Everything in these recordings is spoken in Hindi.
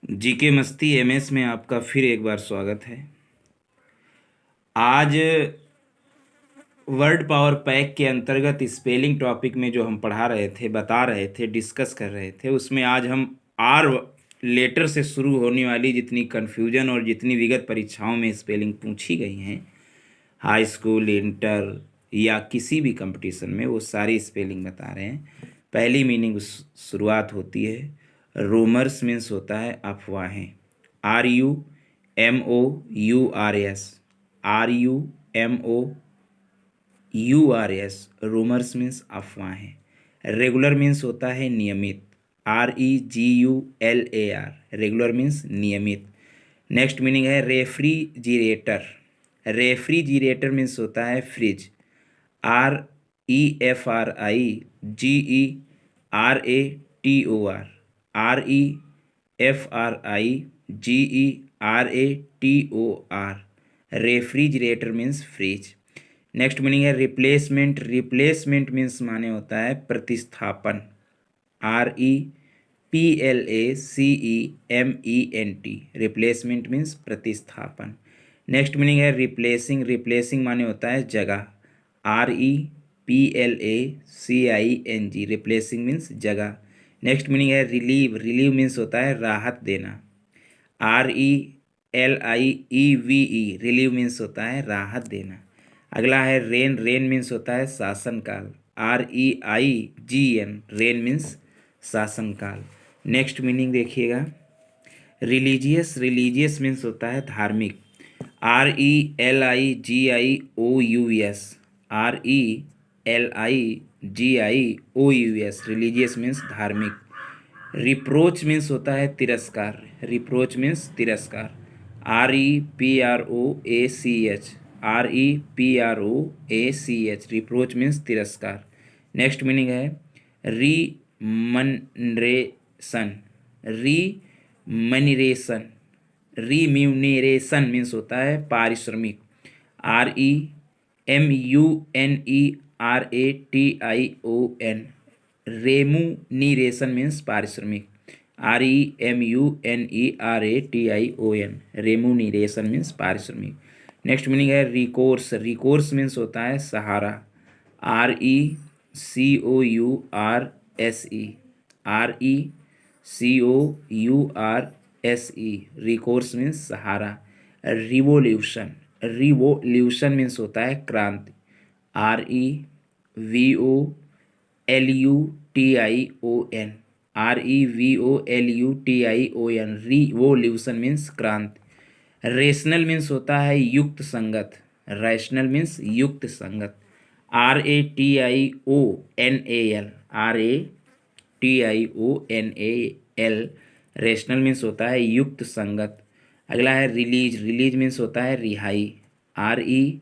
जीके मस्ती एमएस में आपका फिर एक बार स्वागत है। आज वर्ड पावर पैक के अंतर्गत स्पेलिंग टॉपिक में जो हम पढ़ा रहे थे, बता रहे थे, डिस्कस कर रहे थे, उसमें आज हम आर लेटर से शुरू होने वाली जितनी कन्फ्यूजन और जितनी विगत परीक्षाओं में स्पेलिंग पूछी गई हैं, हाई स्कूल, इंटर या किसी भी कंपटीशन में, वो सारी स्पेलिंग बता रहे हैं। पहली मीनिंग शुरुआत होती है, रूमर्स मीन्स होता है अफवाहें, RUMOURS, RUMOURS, रूमर्स मीन्स अफवाहें। रेगुलर मीन्स होता है नियमित, REGULAR, रेगुलर मीन्स नियमित। नेक्स्ट मीनिंग है रेफ्रिजिरेटर, रेफ्रिजिरेटर मीन्स होता है fridge, REFRIGERATOR, REFRIGERATOR, refrigerator means fridge. Next meaning है रिप्लेसमेंट, रिप्लेसमेंट मीन्स माने होता है प्रतिस्थापन, REPLACEMENT, रिप्लेसमेंट मीन्स प्रतिस्थापन। नेक्स्ट मीनिंग है रिप्लेसिंग, रिप्लेसिंग माने होता है जगह, REPLACING, रिप्लेसिंग मीन्स जगह। नेक्स्ट मीनिंग है रिलीव, रिलीव मीन्स होता है राहत देना, RELIEVE, रिलीव मीन्स होता है राहत देना। अगला है रेन, रेन मीन्स होता है शासनकाल, REIGN, रेन मीन्स शासनकाल। नेक्स्ट मीनिंग देखिएगा रिलीजियस, रिलीजियस मीन्स होता है धार्मिक, RELIGIOUS, RELIGIOUS, रिलीजियस मीन्स धार्मिक। रिप्रोच मीन्स होता है तिरस्कार, रिप्रोच मीन्स तिरस्कार, REPROACH, REPROACH, रिप्रोच मीन्स तिरस्कार। नेक्स्ट मीनिंग है रीमनरेशन, रीमनीरेशन, रीम्यूनरेशन मीन्स होता है पारिश्रमिक, REMUNERATION, रेमुनीरेशन मीन्स पारिश्रमिक, REMUNERATION, रेमुनीरेशन मीन्स पारिश्रमिक। नेक्स्ट मीनिंग है रिकोर्स, रिकोर्स मीन्स होता है सहारा, RECOURSE, RECOURSE, रिकोर्स मीन्स सहारा। रिवोल्यूशन, रिवोल्यूशन मीन्स होता है क्रांति, REVOLUTION, REVOLUTION, रिवोल्यूशन मीन्स क्रांति। रेशनल मीन्स होता है युक्त संगत, रैशनल मीन्स युक्त संगत, RATIONAL, RATIONAL, रेशनल मीन्स होता है युक्त संगत। अगला है रिलीज, रिलीज मीन्स होता है रिहाई, RELEASE,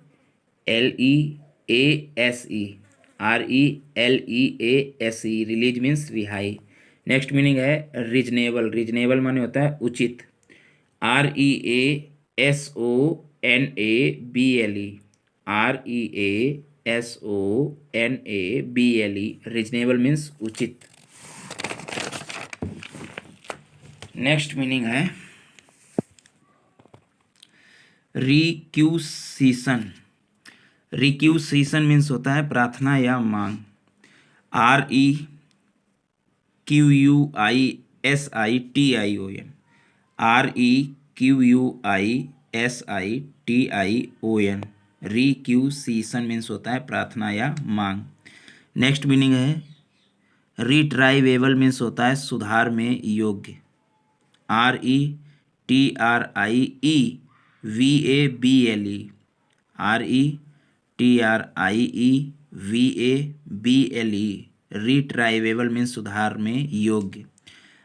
RELEASE, रिलीज मीन्स रिहाई। नेक्स्ट मीनिंग है रीजनेबल, रीजनेबल माने होता है उचित, REASONABLE, REASONABLE, रीजनेबल मीन्स उचित। नेक्स्ट मीनिंग है रिक्यूसिशन, रिक्यूसिशन मीन्स होता है प्रार्थना या मांग, REQUISITION, REQUISITION, रिक्यूसिशन मीन्स होता है प्रार्थना या मांग। नेक्स्ट मीनिंग है रिट्राइवेबल मीन्स होता है सुधार में योग्य, RETRIEVABLE, RETRIEVABLE, रिट्राइवेबल मीन्स सुधार में योग्य।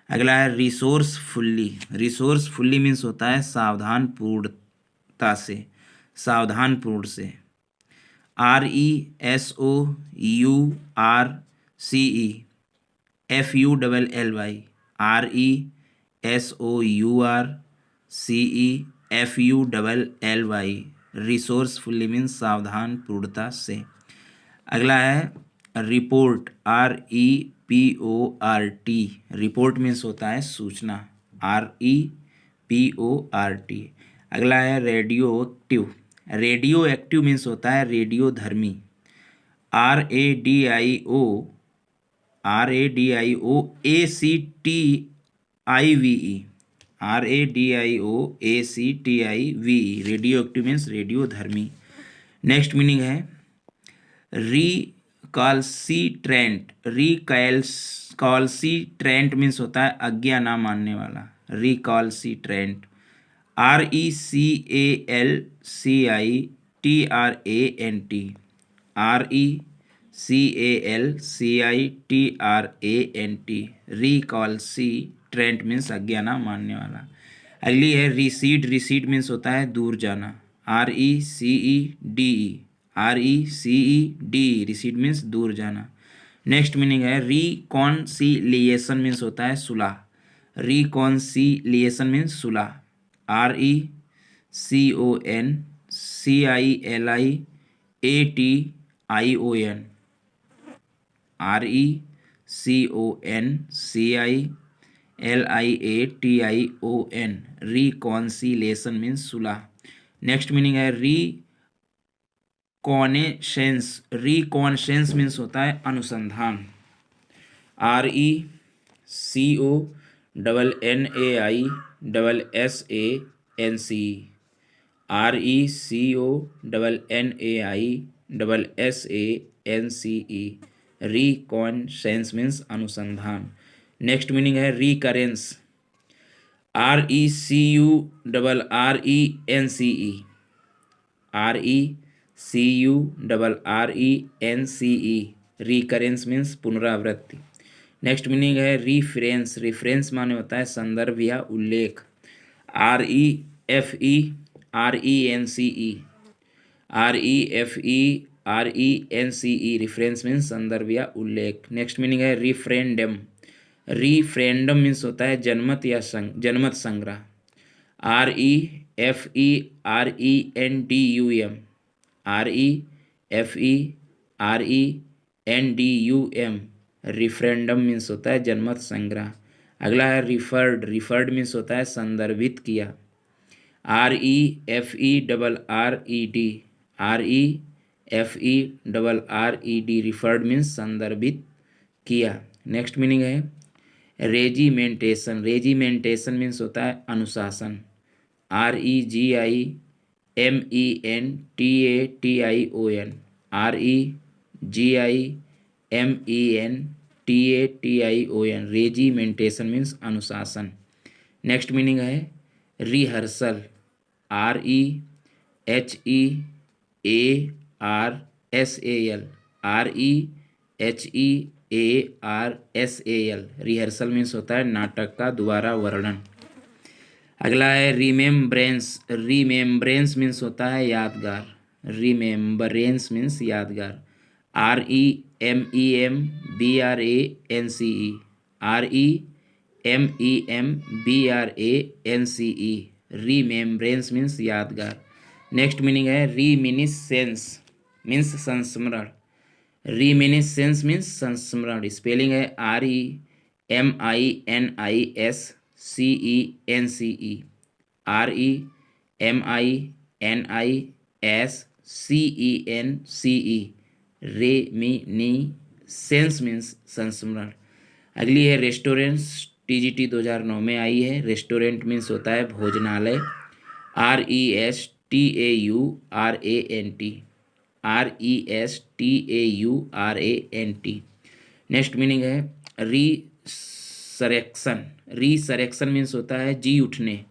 अगला है रिसोर्सफुल्ली, रिसोर्सफुल्ली मीन्स होता है सावधानपूर्णता से, सावधानपूर्ण से, RESOURCEFULLY, RESOURCEFULLY, रिसोर्सफुल्ली मीन्स सावधानपूर्णता से। अगला है रिपोर्ट, REPORT, रिपोर्ट मीन्स होता है सूचना, REPORT। अगला है radio active. Radio active means होता है रेडियो धर्मी। RADIOACTIVE। RADIOACTIVE, radio active means radio धर्मी। नेक्स्ट मीनिंग है रिकॉल्सिट्रेंट। रिकॉल्सिट्रेंट मीन्स होता है आज्ञा ना मानने वाला। रिकॉल्सिट्रेंट। RECALCITRANT। RECALCITRANT, रिकॉल्सिट्रेंट मीन्स आज्ञा ना मानने वाला। अगली है रिसीड। रिसीड मीन्स होता है दूर जाना। RECEDE रिसीड मीन्स दूर जाना। नेक्स्ट मीनिंग है रिकॉन्सिलिएशन मीन्स होता है सुलह। रिकॉन्सिलिएशन मीन्स सुलह। RECONCILIATION। RECONCILIATION, रिकॉन्सिलेशन मीन्स सुलह। नेक्स्ट मीनिंग है रिकॉनेसेंस। रिकॉनेसेंस मीन्स होता है अनुसंधान। RECONNAISSANCE। RECONNAISSANCE, रिकॉन्सेंस मीन्स अनुसंधान। नेक्स्ट मीनिंग है recurrence. RECURRENCE। RECURRENCE, recurrence means पुनरावृत्ति। नेक्स्ट मीनिंग है रिफरेंस। रिफरेंस माने होता है संदर्भ या उल्लेख। REFERENCE। REFERENCE, रिफरेंस मीन्स संदर्भ या उल्लेख। नेक्स्ट मीनिंग है रिफरेंडम। रिफरेंडम मीन्स होता है जनमत या जनमत संग्रह। REFERENDUM। REFERENDUM, रिफरेंडम मीन्स होता है जनमत संग्रह। अगला है रिफर्ड। रिफर्ड मीन्स होता है संदर्भित किया। REFERRED। REFERRED, रिफर्ड मीन्स संदर्भित किया। नेक्स्ट मीनिंग है रेजिमेंटेशन। रेजिमेंटेशन मीन्स होता है अनुशासन। REGIMENTATION। REGIMENTATION, रेजिमेंटेशन मीन्स अनुशासन। नेक्स्ट मीनिंग है rehearsal. REHEARSAL। REHEARSAL, rehearsal means होता है नाटक का दोबारा वर्णन। अगला है रिमेम्ब्रेंस। रिमेम्ब्रेंस मीन्स होता है यादगार। रिमेम्बरेंस मीन्स यादगार। REMEMBRANCE। REMEMBRANCE, रिमेम्ब्रेंस मीन्स यादगार। नेक्स्ट मीनिंग है रिमिनिसेंस मीन्स संस्मरण। रिमिनिसेंस मीन्स संस्मरण। स्पेलिंग है REMINISCENCE। REMINISCENCE, रेमिनिसेंस मीन्स संस्मरण। अगली है रेस्टोरेंट्स। TGT 2009 में आई है। रेस्टोरेंट मीन्स होता है भोजनालय। RESTAURANT। RESTAURANT। नेक्स्ट मीनिंग है रिसरेक्शन। रिसरेक्शन मीन्स होता है जी उठने।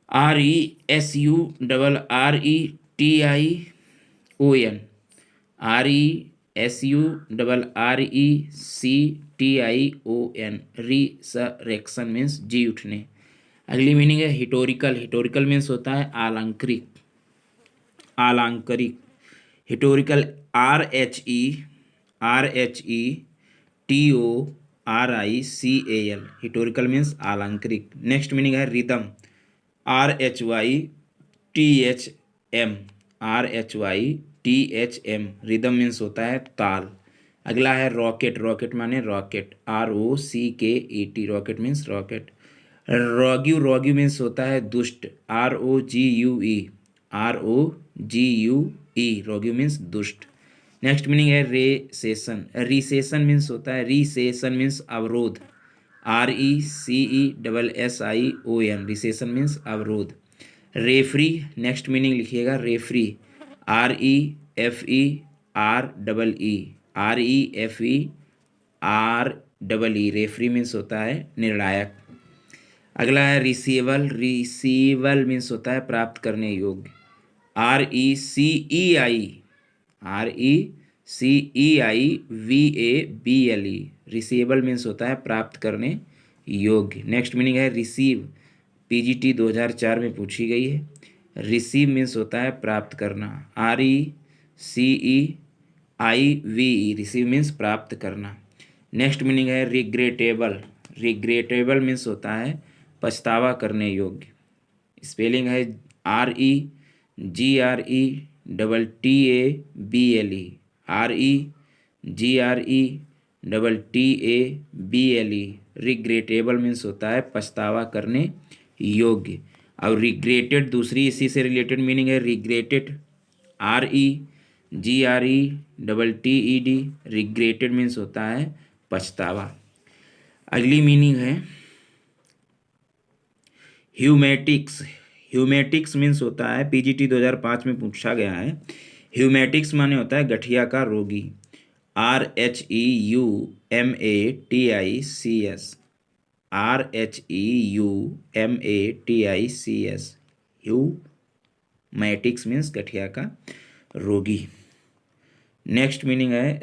RESURRETION। RESURRECTION, रिसरेक्शन मीन्स जी उठने। अगली मीनिंग है हिस्टोरिकल। हिस्टोरिकल मीन्स होता है आलंकारिक। आलंकारिक। हिस्टोरिकल RHERHETORICAL, हिस्टोरिकल मीन्स आलंकारिक। नेक्स्ट मीनिंग है rhythm. RHYTHM। RHYTHM, rhythm means होता है ताल। अगला है रॉकेट। रॉकेट माने rocket. ROCKET, rocket means rocket. Rogue, rogue means होता है दुष्ट, ROGUE, ROGUE, रॉग्यू मीन्स दुष्ट। नेक्स्ट मीनिंग है रेसेशन, रिसेशन मीन्स होता है, रिसेशन मीन्स अवरोध, RECESSION, रिसेशन मीन्स अवरोध। रेफरी, नेक्स्ट मीनिंग लिखिएगा रेफरी, REFEREE, रेफरी मीन्स होता है निर्णायक। अगला है रिसीवल, रिसीवल मीन्स होता है प्राप्त करने योग्य, RECEIVABLE, रिसीवेबल मीन्स होता है प्राप्त करने योग्य। नेक्स्ट मीनिंग है रिसीव, PGT 2004 में पूछी गई है। रिसीव मीन्स होता है प्राप्त करना, RECEIVE, रिसीव मीन्स प्राप्त करना। नेक्स्ट मीनिंग है रिग्रेटेबल, रिग्रेटेबल मीन्स होता है पछतावा करने योग्य। स्पेलिंग है REGRETTABLE, REGRETTABLE, रिग्रेटेबल मीन्स होता है पछतावा करने योग्य। और रिग्रेटेड दूसरी इसी से रिलेटेड मीनिंग है रिग्रेटेड, REGRETTED, रिग्रेटेड मीन्स होता है पछतावा। अगली मीनिंग है ह्यूमेटिक्स, ह्यूमेटिक्स मीन्स होता है, PGT 2005 में पूछा गया है। ह्यूमेटिक्स माने होता है गठिया का रोगी, RHEUMATICS, RHEUMATICS, ह्यूमैटिक्स मीन्स गठिया का रोगी। नेक्स्ट मीनिंग है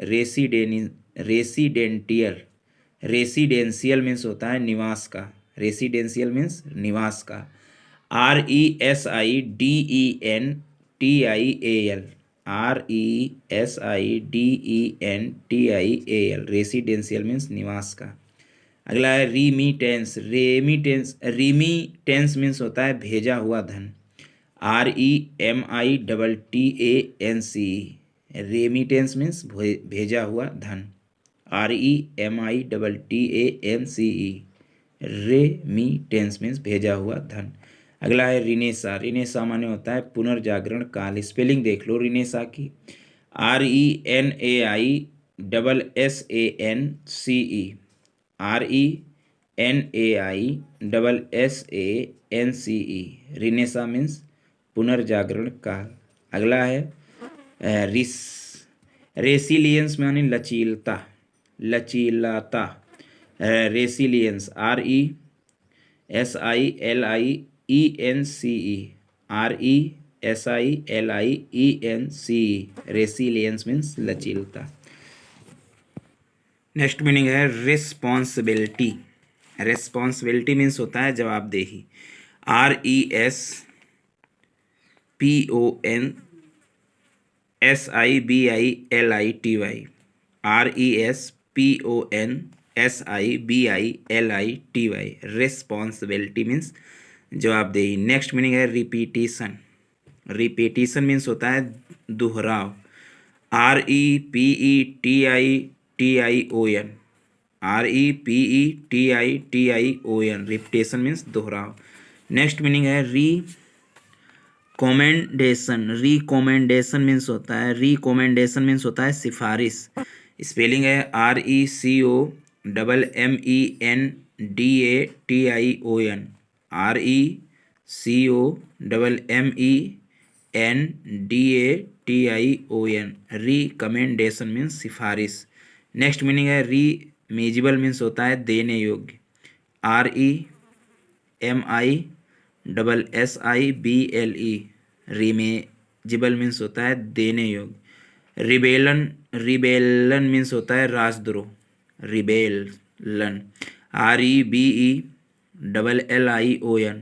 रेसिडेंटियल, रेसिडेंशियल मीन्स होता है निवास का, रेसिडेंशियल मीन्स निवास का, RESIDENTIAL, RESIDENTIAL, रेसिडेंशियल मीन्स निवास का। अगला है रीमीटेंस, रेमिटेंस, रीमीटेंस मीन्स होता है भेजा हुआ धन, REMITTANCE, रेमिटेंस मीन्स भेजा हुआ धन, REMITTANCE, रेमिटेंस मीन्स भेजा हुआ धन। अगला है रिनेसा, रिनेसा माने होता है पुनर्जागरण काल। स्पेलिंग देख लो रिनेसा की, RENAISSANCE, RENAISSANCE, रिनेसा मीन्स पुनर्जागरण काल। अगला है रेसिलियंस माने लचीलता, लचीलाता, रेसिलियंस, RESILIENCE, रेसिलियंस मीन्स लचीलता। नेक्स्ट मीनिंग है रिस्पॉन्सिबिलिटी, रिस्पॉन्सिबिलिटी मीन्स होता है जवाबदेही, RESPONSIBILITY, RESPONSIBILITY, रिस्पॉन्सिबिलिटी मीन्स जवाबदेही। नेक्स्ट मीनिंग है रिपीटिशन, रिपीटिशन मीन्स होता है दोहराव, REPETITION, REPETITION, रिपीटेशन मीन्स दोहराव। नेक्स्ट मीनिंग है रिकमेंडेशन, रिकमेंडेशन मीन्स होता है, रिकमेंडेशन मीन्स होता है सिफारिश। स्पेलिंग है RECOMMENDATION, RECOMMENDATION, रिकमेंडेशन मीन्स सिफारिश। नेक्स्ट मीनिंग है रीमेजिबल मीन्स होता है देने योग्य, REMISSIBLE, रीमेजिबल मीन्स होता है देने योग्य। रिबेलन, रिबेलन मीन्स होता है राजद्रोह, रिबेलन, REBELLION,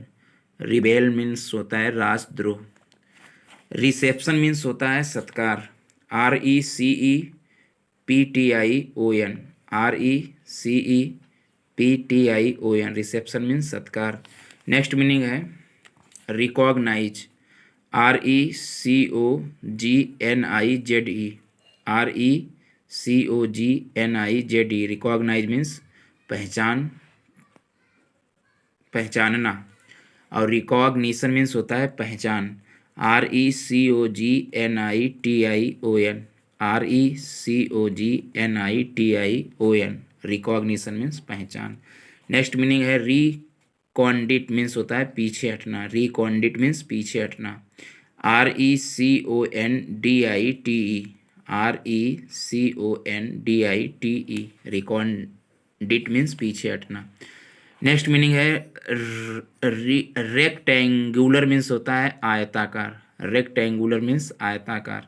रिबेल मीन्स होता है राजद्रोह। रिसेप्शन मीन्स होता है सत्कार, RECEPTION, RECEPTION, रिसेप्शन मीन्स सत्कार। नेक्स्ट मीनिंग है recognise, RECOGNIZE, RECOGNIZE, recognise means पहचान, पहचानना, और रिकॉग्निशन मीन्स होता है पहचान, RECOGNITION, RECOGNITION, रिकॉग्निशन मीन्स पहचान। नेक्स्ट मीनिंग है रिकॉन्डिट मीन्स होता है पीछे हटना, रिकॉन्डिट मीन्स पीछे हटना, RECONDITE, RECONDITE, रिकॉन्डिट मीन्स पीछे हटना। नेक्स्ट मीनिंग है रेक्टेंगुलर मीन्स होता है आयताकार, रेक्टेंगुलर मीन्स आयताकार,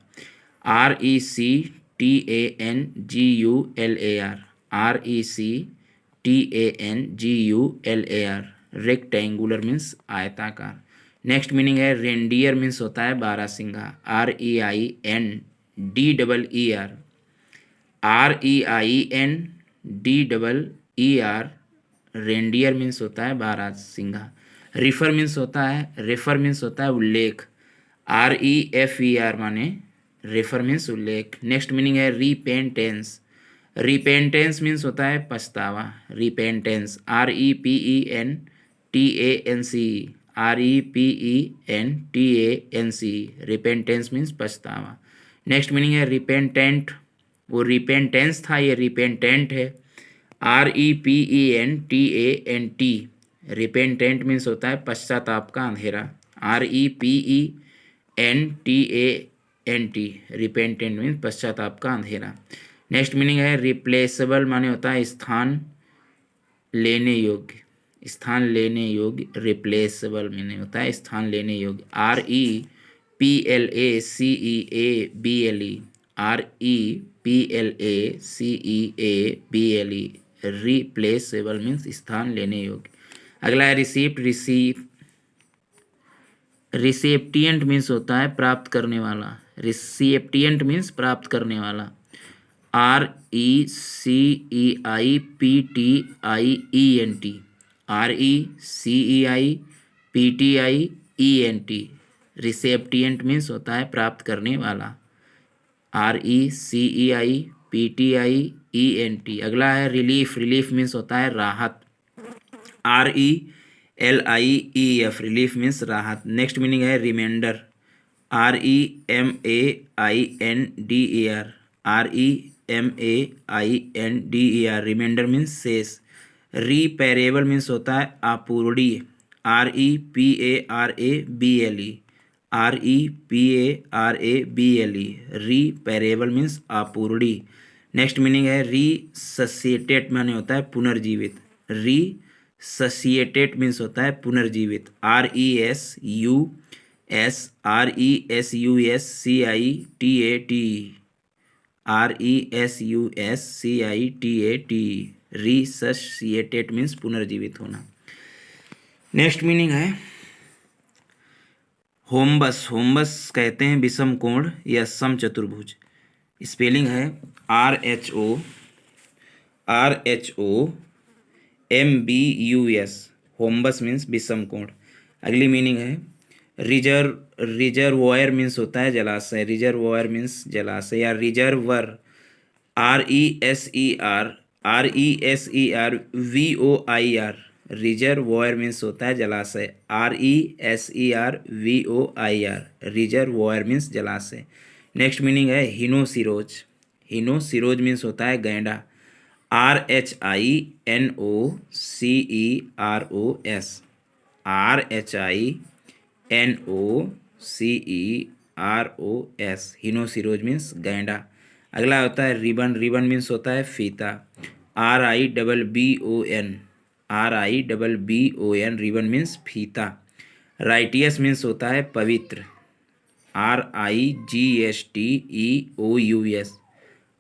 RECTANGULAR, RECTANGULAR, रेक्टेंगुलर मीन्स आयताकार। नेक्स्ट मीनिंग है रेंडियर मीन्स होता है बारहसिंगा, REINDEER, REINDEER, रेंडियर मीन्स होता है बारहसिंगा। रिफर मीन्स होता है उल्लेख, REFER माने रेफर मीन्स उल्लेख। नेक्स्ट मीनिंग है रिपेंटेंस, रिपेंटेंस मीन्स होता है पछतावा, repentance, REPENTANCE, REPENTANCE, repentance means पछतावा। नेक्स्ट मीनिंग है रिपेंटेंट, वो रिपेंटेंस था, ये रिपेंटेंट है, REPENTANT, रिपेंटेंट मीन्स होता है पश्चाताप का अंधेरा, REPENTANT, रिपेंटेंट मीन्स पश्चाताप का अंधेरा। नेक्स्ट मीनिंग है रिप्लेसेबल माने होता है स्थान लेने योग्य, स्थान लेने योग्य, रिप्लेसेबल माने होता है स्थान लेने योग्य, REPLACEABLE, REPLACEABLE, रिप्लेसेबल मीन्स स्थान लेने योग्य। अगला है रिसीप्ट, रिसेप्टिएंट मीन्स होता है प्राप्त करने वाला, रिसेप्टिएंट मीन्स प्राप्त करने वाला, RECEIPTIENT, RECEIPTIENT, रिसेप्टिएंट मीन्स होता है प्राप्त करने वाला, RECEIPTIENT। अगला है रिलीफ, रिलीफ मीन्स होता है राहत, RELIEF, रिलीफ मीन्स राहत। नेक्स्ट मीनिंग है remainder, REMAINDER, REMAINDER, remainder means शेष। रिपेरेबल मीन्स होता है अपूरणीय, REPARABLE, REPARABLE, रिपेरेबल मीन्स अपूरणीय। नेक्स्ट मीनिंग है रिससिएटेट माने होता है पुनर्जीवित, रिससिएटेट मीन्स होता है पुनर्जीवित, RESUSCITAT, रिससिएटेट मीन्स पुनर्जीवित होना। नेक्स्ट मीनिंग है होम्बस, होम्बस कहते हैं विषम कोण या समचतुर्भुज, स्पेलिंग है RHOMBUS, होम्बस मीन्स विषम कोण। अगली मीनिंग है रिजर्वॉयर मीन्स होता है जलाशय, रिजर्वॉयर मीन्स जलाशय या रिजर्वर, RESERVOIR, रिजर्वॉयर मीन्स होता है जलाशय, RESERVOIR, रिजर्वॉयर मीन्स जलाशय। नेक्स्ट मीनिंग है हिनोसिरोज, हिनोसिरोज मीन्स होता है गैंडा, RHINOCEROS, RHINOCEROS, हिनोसिरोज मीन्स गैंडा। अगला होता है रिबन, रिबन मीन्स होता है फीता, RIBBON, रिबन मीन्स फीता। राइटियस मीन्स होता है पवित्र, RIGSTEOUS,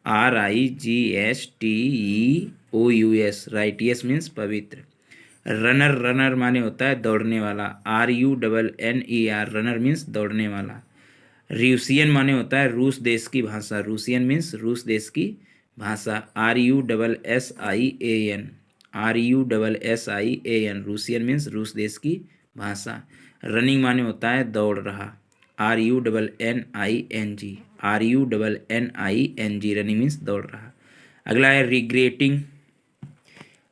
RIGSTEOUS, राइटियस मीन्स पवित्र। रनर, रनर माने होता है दौड़ने वाला, RUNNER, रनर मीन्स दौड़ने वाला। रूसियन माने होता है रूस देश की भाषा, रूसियन मीन्स रूस देश की भाषा, RUSSIAN, रूसियन मीन्स रूस देश की भाषा। रनिंग माने होता है दौड़ रहा, RUNNING, रनिंग मीन्स दौड़ रहा। अगला है regretting,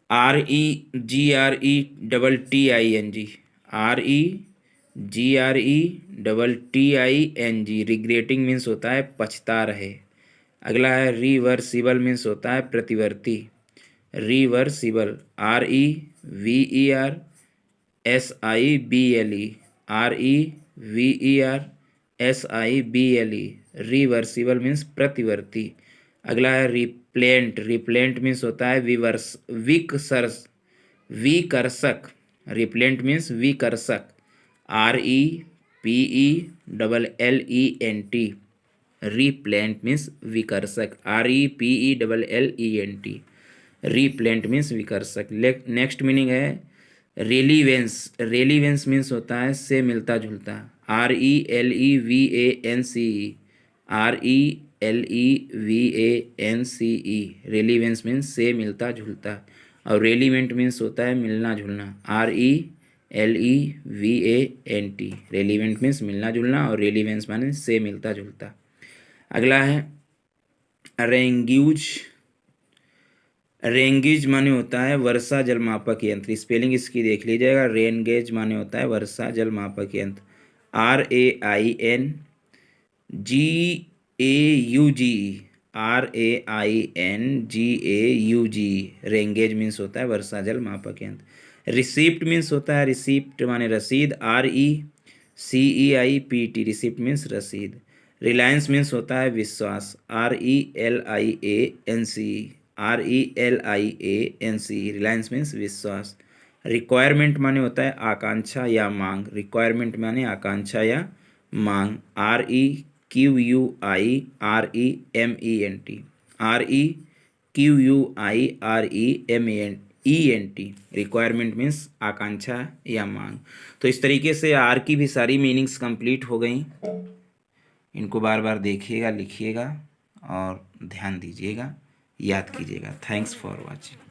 REGRETTING, REGRETTING, regretting means होता है पछता रहे। अगला है रिवर्सिबल मीन्स होता है प्रतिवर्ती। Reversible, REVERSIBLE, REVERSIBLE, reversible means प्रतिवर्ती। अगला है रिप्लेंट, रिप्लेंट मीन्स होता है विकर्षक। रिप्लेंट मीन्स विकर्षक। REPELLENT, रिप्लेंट मीन्स विकर्षक। REPELLENT, रिप्लेंट मीन्स विकर्षक। नेक्स्ट मीनिंग है रेलीवेंस। रेलीवेंस मीन्स होता है से मिलता जुलता। RELEVANCE, RELEVANCE, रेलीवेंस मीन्स से मिलता जुलता। और रेलीवेंट मीन्स होता है मिलना जुलना। RELEVANT, रेलीवेंट मीन्स मिलना जुलना और रेलीवेंस माने से मिलता जुलता। अगला है रेंग्यूज। रेंगेज माने होता है वर्षा जल मापक यंत्र। स्पेलिंग इसकी देख लीजिएगा। रेनगेज माने होता है वर्षा जल मापक यंत्र। RAINGAUGE, रेंगेज मीन्स होता है वर्षा जल मापक यंत्र। रिसिप्ट मीन्स होता है रिसिप्ट माने रसीद। RECEIPT, रिसिप्ट मीन्स रसीद। रिलायंस मीन्स होता है विश्वास। RELIANCE, रिलायंस मीन्स विश्वास। रिक्वायरमेंट माने होता है आकांक्षा या मांग। रिक्वायरमेंट माने आकांक्षा या मांग। REQUIREMENT, रिक्वायरमेंट मीन्स आकांक्षा या मांग। तो इस तरीके से आर की भी सारी मीनिंग्स कंप्लीट हो गई। इनको बार बार देखिएगा, लिखिएगा और ध्यान दीजिएगा, याद कीजिएगा। Thanks for watching.